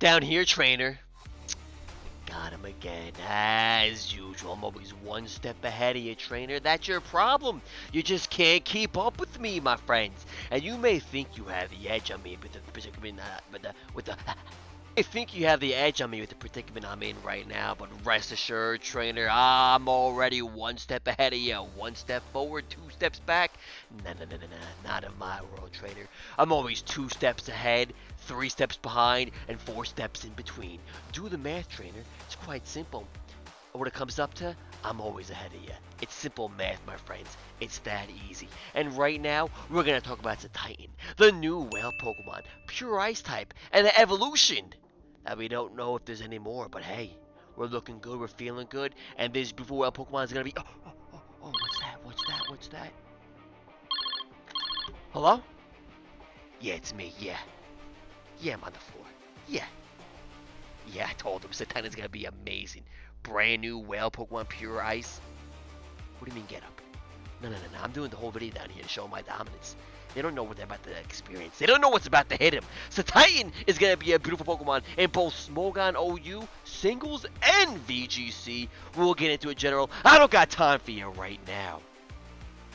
down here, trainer. Got him again, as usual. I'm always one step ahead of you, trainer. That's your problem. You just can't keep up with me, my friends. And you may think you have the edge on me, but I think you have the edge on me with the predicament I'm in right now, but rest assured, trainer, I'm already one step ahead of you. One step forward, two steps back. Nah, not in my world, trainer. I'm always two steps ahead, three steps behind, and four steps in between. Do the math, trainer. It's quite simple. What it comes up to, I'm always ahead of you. It's simple math, my friends. It's that easy. And right now, we're going to talk about Cetitan, the new whale Pokemon, pure ice type, and the evolution. Now, we don't know if there's any more, but hey, we're looking good, we're feeling good, and this beautiful whale Pokemon is going to be... Oh, what's that? Hello? Yeah, it's me, yeah. Yeah, I'm on the floor. Yeah, I told him Cetitan's going to be amazing. Brand new whale Pokemon pure ice. What do you mean get up? No. I'm doing the whole video down here to show my dominance. They don't know what they're about to experience. They don't know what's about to hit him. Cetitan is going to be a beautiful Pokemon in both Smogon OU, Singles, and VGC. We'll get into it, General. I don't got time for you right now.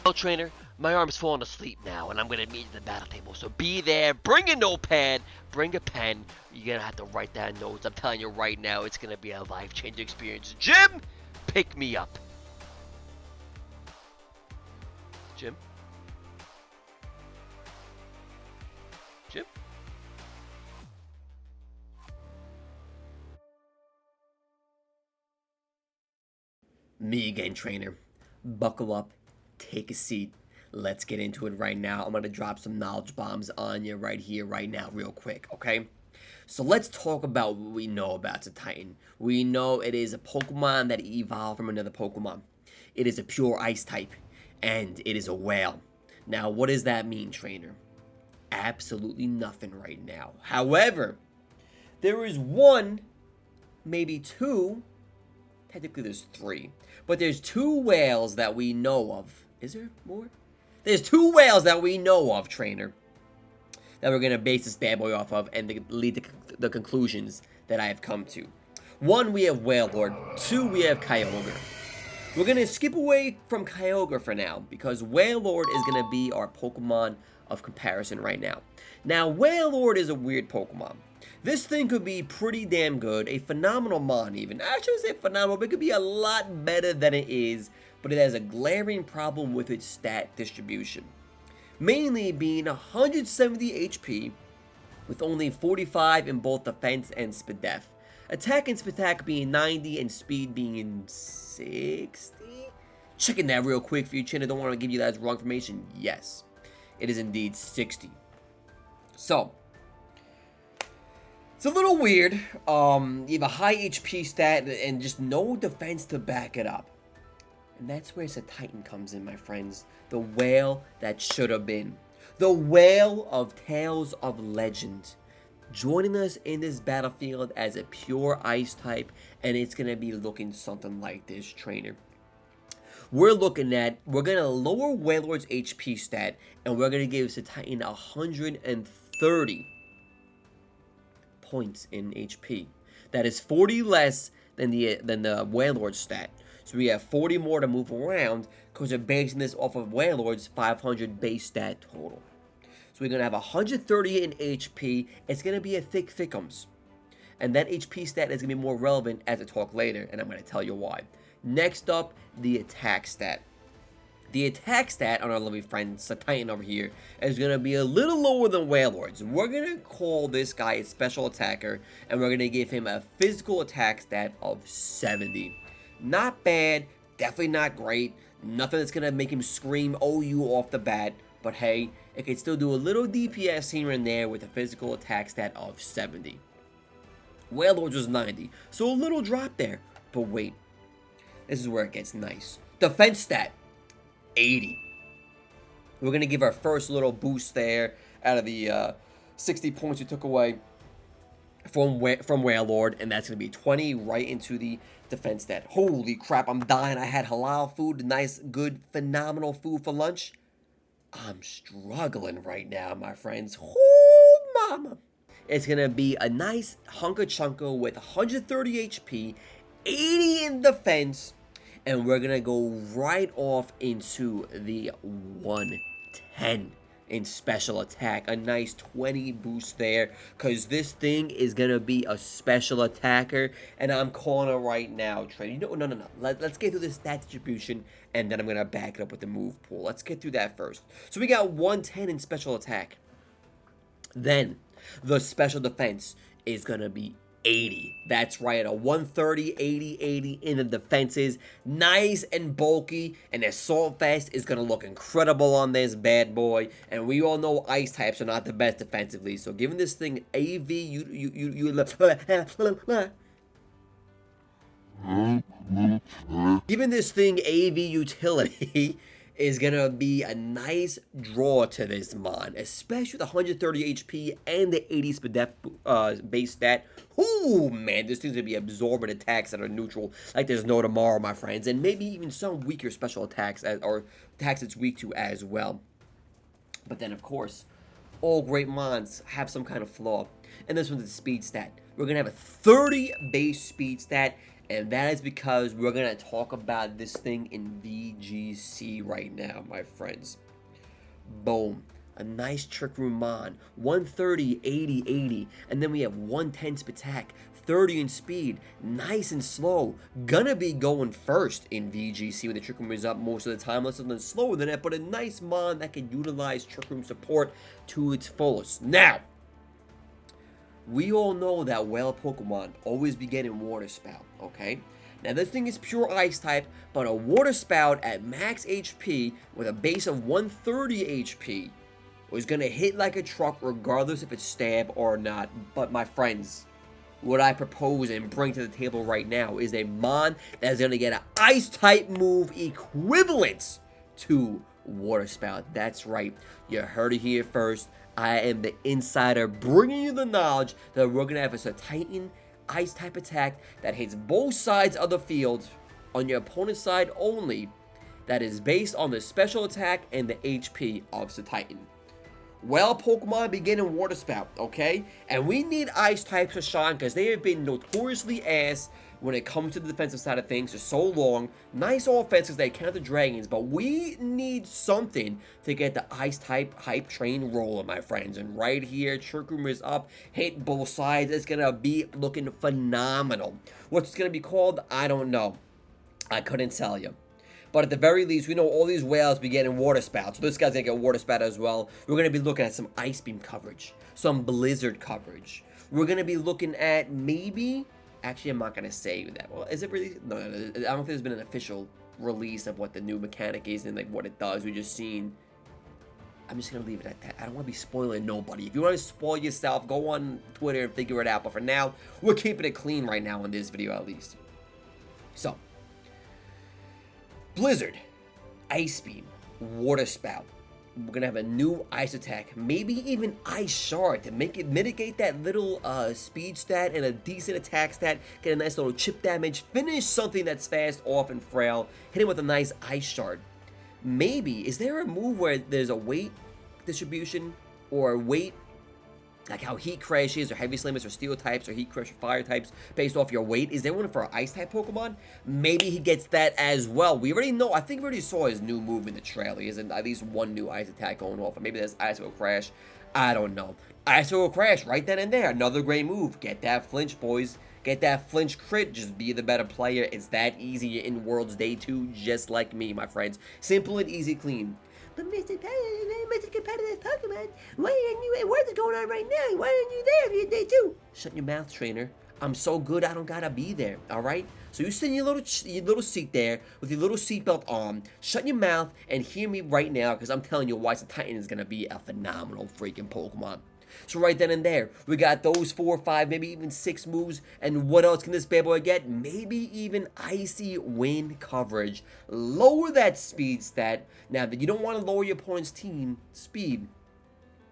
Well, trainer, my arm's falling asleep now, and I'm going to meet you at the battle table. So be there. Bring a notepad. Bring a pen. You're going to have to write down notes. I'm telling you right now, it's going to be a life-changing experience. Jim, pick me up. Jim? Jim? Me again, trainer. Buckle up, take a seat. Let's get into it right now. I'm going to drop some knowledge bombs on you right here, right now, real quick, okay? So let's talk about what we know about Cetitan. We know it is a Pokemon that evolved from another Pokemon. It is a pure ice type, and it is a whale. Now, what does that mean, trainer? Absolutely nothing right now. However, there is one, maybe two, technically there's three, but there's two whales that we know of. Is there more? There's two whales that we know of, trainer, that we're going to base this bad boy off of and lead to the conclusions that I have come to. One, we have Wailord. Two, we have Kyogre. We're going to skip away from Kyogre for now because Wailord is going to be our Pokemon of comparison right now. Now, Wailord is a weird Pokemon. This thing could be pretty damn good, a phenomenal mon even. I shouldn't say phenomenal, but it could be a lot better than it is, but it has a glaring problem with its stat distribution. Mainly being 170 HP with only 45 in both defense and SPDEF. Attack and SPATAC being 90 and speed being 60? Checking that real quick for you, Chin. I don't want to give you that wrong information. Yes, it is indeed 60. So, it's a little weird. You have a high HP stat and just no defense to back it up. And that's where Cetitan comes in, my friends. The whale that should have been. The whale of Tales of Legend. Joining us in this battlefield as a pure ice type, and it's going to be looking something like this, trainer. We're going to lower Wailord's HP stat, and we're going to give Cetitan 130 points in HP. That is 40 less than the Wailord stat. So we have 40 more to move around because we're basing this off of Wailord's 500 base stat total. So we're going to have 130 in HP. It's going to be a thickums. And that HP stat is going to be more relevant as I talk later, and I'm going to tell you why. Next up, the attack stat. The attack stat on our lovely friend Cetitan over here is going to be a little lower than Wailord's. We're going to call this guy a special attacker, and we're going to give him a physical attack stat of 70. Not bad, definitely not great, nothing that's going to make him scream OU off the bat, but hey, it can still do a little DPS here and there with a physical attack stat of 70. Wailord's was 90, so a little drop there, but wait, this is where it gets nice. Defense stat, 80. We're going to give our first little boost there out of the 60 points we took away from Wailord, and that's going to be 20 right into the defense stat. Holy crap, I'm dying. I had halal food, nice, good, phenomenal food for lunch. I'm struggling right now, my friends. Oh, mama. It's going to be a nice hunker chunker with 130 HP, 80 in defense, and we're going to go right off into the 110 in special attack. A nice 20 boost there, because this thing is going to be a special attacker, and I'm calling it right now, Trey. No. Let's get through this stat distribution, and then I'm going to back it up with the move pool. Let's get through that first. So we got 110 in special attack. Then the special defense is going to be 80. That's right, a 130, 80, 80 in the defenses. Nice and bulky, and Assault Vest is going to look incredible on this bad boy. And we all know ice types are not the best defensively, so giving this thing AV, giving this thing AV utility is gonna be a nice draw to this mon, especially with 130 HP and the 80 speed def base stat. Ooh, man, this thing's gonna be absorbing attacks that are neutral like there's no tomorrow, my friends, and maybe even some weaker special attacks or attacks it's weak to as well. But then, of course, all great mons have some kind of flaw, and this one's the speed stat. We're gonna have a 30 base speed stat, and that is because we're going to talk about this thing in VGC right now, my friends. Boom. A nice Trick Room Mon. 130, 80, 80. And then we have 110 speed attack, 30 in speed. Nice and slow. Gonna be going first in VGC when the Trick Room is up most of the time. Less than slower than that, but a nice Mon that can utilize Trick Room support to its fullest. Now, we all know that whale Pokemon always be getting Water Spout, okay? Now this thing is pure Ice type, but a Water Spout at max HP with a base of 130 HP was going to hit like a truck regardless if it's stab or not. But my friends, what I propose and bring to the table right now is a Mon that is going to get an Ice type move equivalent to Water Spout. That's right, you heard it here first. I am the insider bringing you the knowledge that we're going to have a Cetitan Ice type attack that hits both sides of the field on your opponent's side only, that is based on the special attack and the HP of Cetitan. Well, Pokemon beginning Water Spout, okay? And we need Ice types to shine because they have been notoriously ass when it comes to the defensive side of things for so long. Nice offenses, they count the dragons, but we need something to get the Ice type hype train rolling, my friends. And right here, Trick Room is up, hit both sides. It's gonna be looking phenomenal. What's it's gonna be called? I don't know. I couldn't tell you. But at the very least, we know all these whales be getting Water Spout. So this guy's gonna get Water Spout as well. We're gonna be looking at some Ice Beam coverage, some Blizzard coverage. We're gonna be looking at maybe... Actually, I'm not going to say that. Well, is it really? No. I don't think there's been an official release of what the new mechanic is and like what it does. We've just seen... I'm just going to leave it at that. I don't want to be spoiling nobody. If you want to spoil yourself, go on Twitter and figure it out. But for now, we're keeping it clean right now in this video at least. So, Blizzard, Ice Beam, Water Spout. We're going to have a new Ice attack, maybe even Ice Shard to make it mitigate that little speed stat and a decent attack stat, get a nice little chip damage, finish something that's fast, off, and frail, hit him with a nice Ice Shard. Maybe, is there a move where there's a weight distribution or weight, like how Heat Crash is, or Heavy Slam is, or Steel types, or Heat Crash or Fire types, based off your weight? Is there one for an Ice type Pokemon? Maybe he gets that as well. We already know, I think we already saw his new move in the trailer. He has at least one new Ice attack going off, or maybe there's Icicle Crash. I don't know. Icicle Crash, right then and there. Another great move. Get that flinch, boys. Get that flinch crit. Just be the better player. It's that easy. You're in Worlds Day 2, just like me, my friends. Simple and easy, clean. But Mr. Competitive Pokemon, what is going on right now? Why aren't you there if you're day 2? Shut your mouth, trainer. I'm so good, I don't gotta be there, alright? So you sit in your little seat there with your little seatbelt on, shut your mouth, and hear me right now, because I'm telling you why Cetitan is gonna be a phenomenal freaking Pokemon. So right then and there, we got those 4 or 5, maybe even 6 moves. And what else can this bad boy get? Maybe even Icy Wind coverage. Lower that speed stat. Now, you don't want to lower your opponent's team speed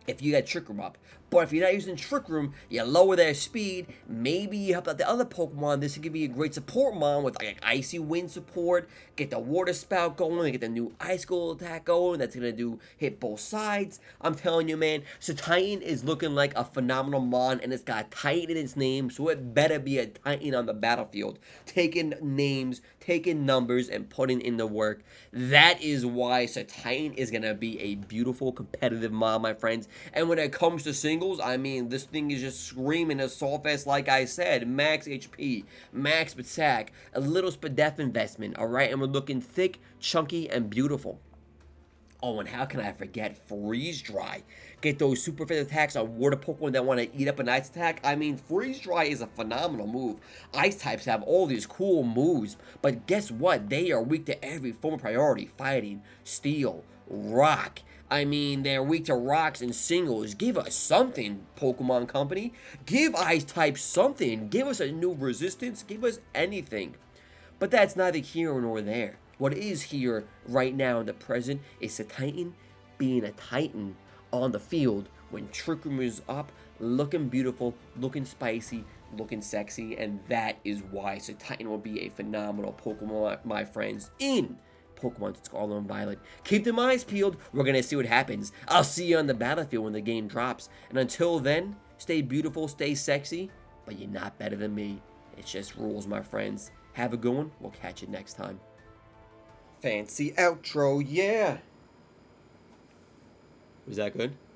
if you got Trick Room up. But if you're not using Trick Room, you lower their speed. Maybe you help out the other Pokemon. This could be a great support mon with like Icy Wind support. Get the Water Spout going. Get the new Ice Cold attack going. That's going to hit both sides. I'm telling you, man. Cetitan is looking like a phenomenal mon. And it's got Titan in its name. So it better be a Titan on the battlefield. Taking names, taking numbers, and putting in the work. That is why Cetitan is going to be a beautiful competitive mon, my friends. And when it comes to singles, I mean, this thing is just screaming assault vest, like I said. Max HP, max attack, a little Spadef investment, alright? And we're looking thick, chunky, and beautiful. Oh, and how can I forget Freeze Dry? Get those super fast attacks on water Pokemon that want to eat up an ice attack. I mean, Freeze Dry is a phenomenal move. Ice types have all these cool moves, but guess what? They are weak to every form of priority. Fighting, Steel, Rock. I mean, they're weak to rocks and singles. Give us something, Pokemon Company. Give Ice type something. Give us a new resistance. Give us anything. But that's neither here nor there. What is here right now in the present is Cetitan being a Titan on the field when Trick Room is up, looking beautiful, looking spicy, looking sexy, and that is why Cetitan will be a phenomenal Pokemon, my friends, in Pokemon Scarlet and Violet. Keep them eyes peeled. We're going to see what happens. I'll see you on the battlefield when the game drops. And until then, stay beautiful, stay sexy, but you're not better than me. It's just rules, my friends. Have a good one. We'll catch you next time. Fancy outro, yeah. Was that good?